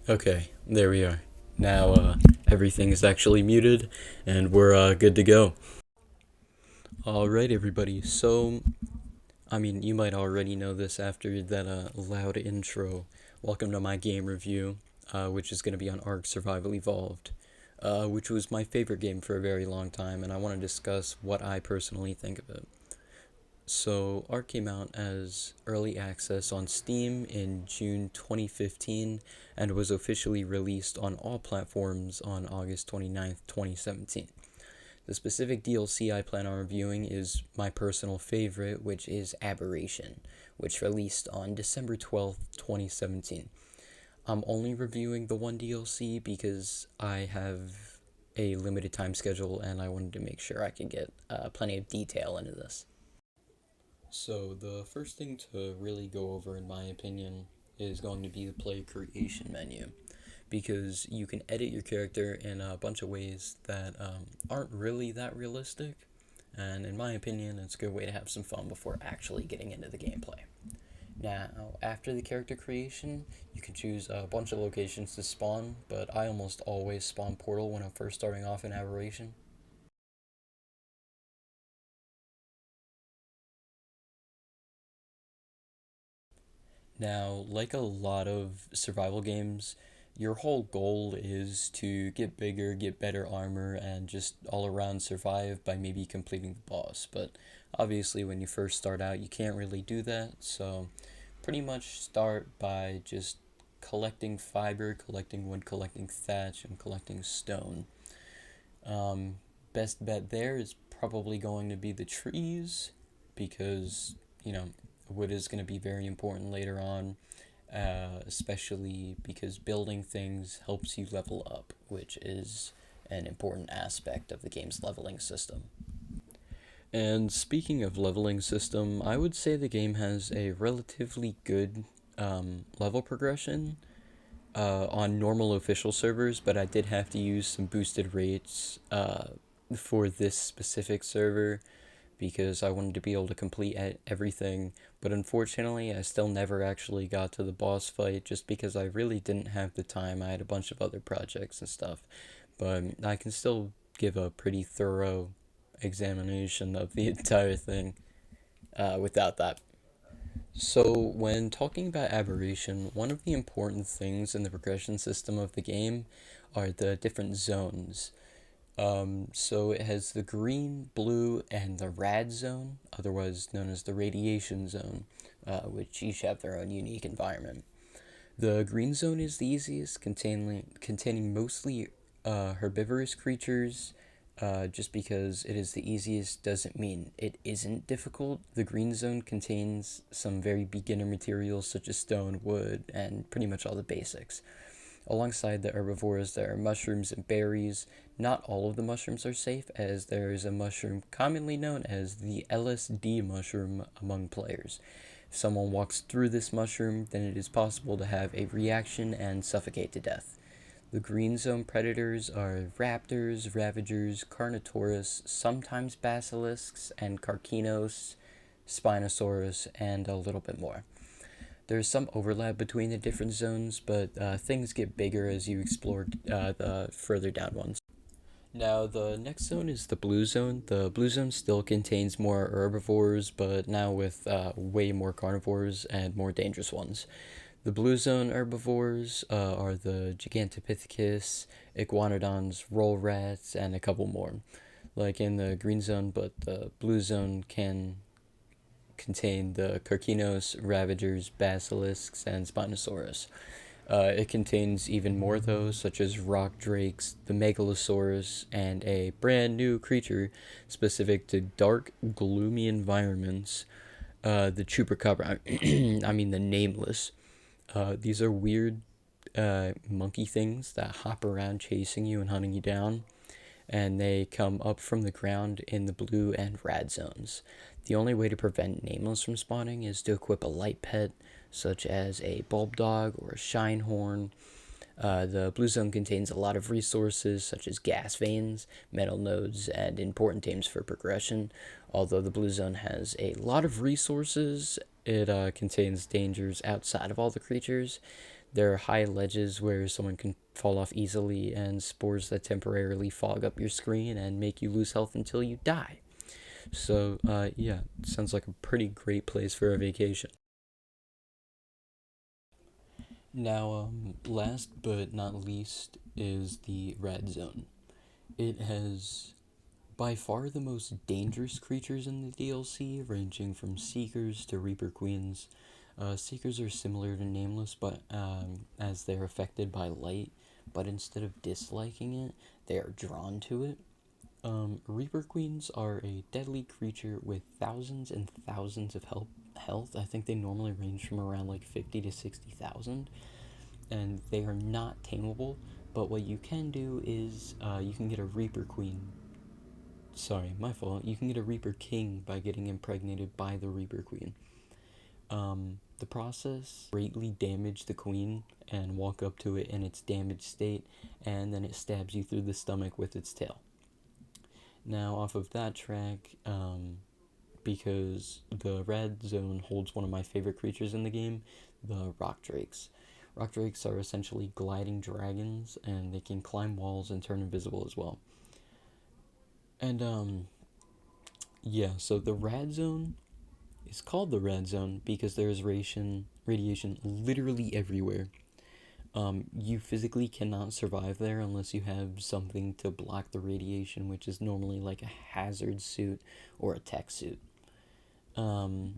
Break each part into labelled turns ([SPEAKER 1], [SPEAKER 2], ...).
[SPEAKER 1] Okay, there we are. Now, everything is actually muted, and we're good to go. Alright, everybody. So, you might already know this after that loud intro. Welcome to my game review, which is going to be on Ark Survival Evolved, which was my favorite game for a very long time, and I want to discuss what I personally think of it. So, Ark came out as early access on Steam in June 2015 and was officially released on all platforms on August 29th, 2017. The specific DLC I plan on reviewing is my personal favorite, which is Aberration, which released on December 12th, 2017. I'm only reviewing the one DLC because I have a limited time schedule and I wanted to make sure I could get plenty of detail into this. So the first thing to really go over, in my opinion, is going to be the play creation menu, because you can edit your character in a bunch of ways that aren't really that realistic, and in my opinion, it's a good way to have some fun before actually getting into the gameplay. Now, after the character creation, you can choose a bunch of locations to spawn, but I almost always spawn Portal when I'm first starting off in Aberration. Now, like a lot of survival games, your whole goal is to get bigger, get better armor, and just all around survive by maybe completing the boss. But obviously, when you first start out, you can't really do that. So, pretty much start by just collecting fiber, collecting wood, collecting thatch, and collecting stone. Um, Best bet there is probably going to be the trees, because, wood is going to be very important later on, especially because building things helps you level up, which is an important aspect of the game's leveling system. And speaking of leveling system, I would say the game has a relatively good level progression on normal official servers, but I did have to use some boosted rates for this specific server because I wanted to be able to complete everything. But unfortunately, I still never actually got to the boss fight just because I really didn't have the time. I had a bunch of other projects and stuff. But I can still give a pretty thorough examination of the entire thing without that. So, when talking about aberration, one of the important things in the progression system of the game are the different zones. So it has the green, blue, and the rad zone, otherwise known as the radiation zone, which each have their own unique environment. The green zone is the easiest, containing mostly herbivorous creatures. Just because it is the easiest doesn't mean it isn't difficult. The green zone contains some very beginner materials such as stone, wood, and pretty much all the basics. Alongside the herbivores, there are mushrooms and berries. Not all of the mushrooms are safe, as there is a mushroom commonly known as the LSD mushroom among players. If someone walks through this mushroom, then it is possible to have a reaction and suffocate to death. The green zone predators are raptors, ravagers, carnotaurus, sometimes basilisks, and carcinos, spinosaurus, and a little bit more. There's some overlap between the different zones, but things get bigger as you explore the further down ones. Now, the next zone is the blue zone. The blue zone still contains more herbivores, but now with way more carnivores and more dangerous ones. The blue zone herbivores are the Gigantopithecus, iguanodons, roll rats, and a couple more, like in the green zone, but the blue zone can contain the Carcinos, Ravagers, Basilisks, and Spinosaurus. It contains even more, though, such as rock drakes, the Megalosaurus, and a brand new creature specific to dark, gloomy environments, the Chupacabra. The Nameless. These are weird monkey things that hop around chasing you and hunting you down, and they come up from the ground in the blue and rad zones. The only way to prevent Nameless from spawning is to equip a light pet, such as a bulb dog or a shine horn. The blue zone contains a lot of resources such as gas veins, metal nodes, and important aims for progression. Although the blue zone has a lot of resources, it contains dangers outside of all the creatures. There are high ledges where someone can fall off easily, and spores that temporarily fog up your screen and make you lose health until you die. So, yeah, sounds like a pretty great place for a vacation. Now, last but not least is the red zone. It has by far the most dangerous creatures in the DLC, ranging from Seekers to Reaper Queens. Seekers are similar to Nameless, but as they're affected by light, but instead of disliking it, they are drawn to it. Reaper Queens are a deadly creature with thousands and thousands of health. I think they normally range from around like 50 to 60,000, and they are not tameable. But what you can do is you can get a Reaper Queen. Sorry, my fault. You can get a Reaper King by getting impregnated by the Reaper Queen. The process greatly damage the queen and walk up to it in its damaged state, and then it stabs you through the stomach with its tail. Now, off of that track, because the red zone holds one of my favorite creatures in the game, the rock drakes. Rock drakes are essentially gliding dragons, and they can climb walls and turn invisible as well. And yeah, so the red zone is called the red zone because there is radiation literally everywhere. You physically cannot survive there unless you have something to block the radiation, which is normally like a hazard suit or a tech suit. Um,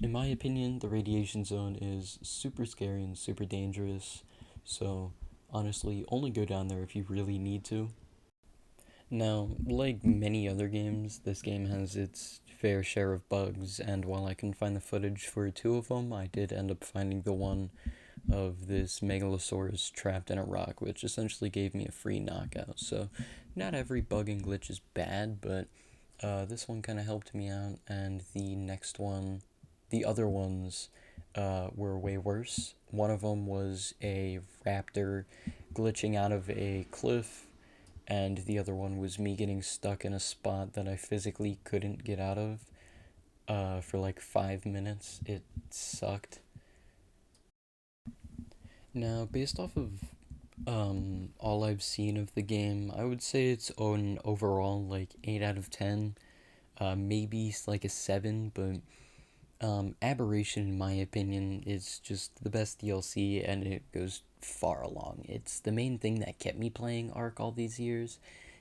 [SPEAKER 1] in my opinion, the radiation zone is super scary and super dangerous. So, honestly, only go down there if you really need to. Now, like many other games, this game has its fair share of bugs, and while I couldn't find the footage for two of them, I did end up finding the one of this Megalosaurus trapped in a rock, which essentially gave me a free knockout. So, not every bug and glitch is bad, but this one kind of helped me out, and the other ones, were way worse. One of them was a raptor glitching out of a cliff, and the other one was me getting stuck in a spot that I physically couldn't get out of for like 5 minutes. It sucked. Now, based off of all I've seen of the game, I would say it's on overall like 8 out of 10. Maybe like a 7, but Aberration, in my opinion, is just the best DLC, and it goes far along. It's the main thing that kept me playing Ark all these years.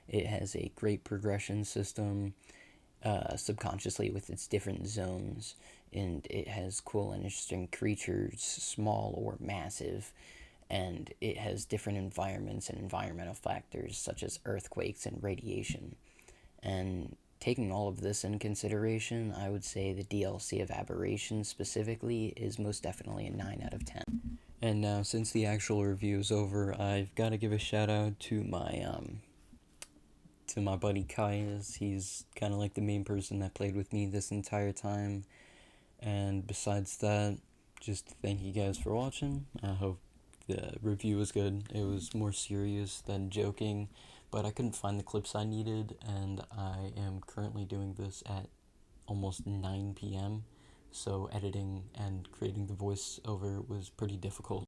[SPEAKER 1] It has a great progression system, subconsciously with its different zones, and it has cool and interesting creatures, small or massive, and it has different environments and environmental factors such as earthquakes and radiation. And taking all of this in consideration, I would say the DLC of Aberration specifically is most definitely a 9 out of 10. And now, since the actual review is over, I've got to give a shout out to my buddy Kaius. He's kind of like the main person that played with me this entire time. And besides that, just thank you guys for watching. I hope the review was good. It was more serious than joking, but I couldn't find the clips I needed, and I am currently doing this at almost 9 p.m. So editing and creating the voiceover was pretty difficult.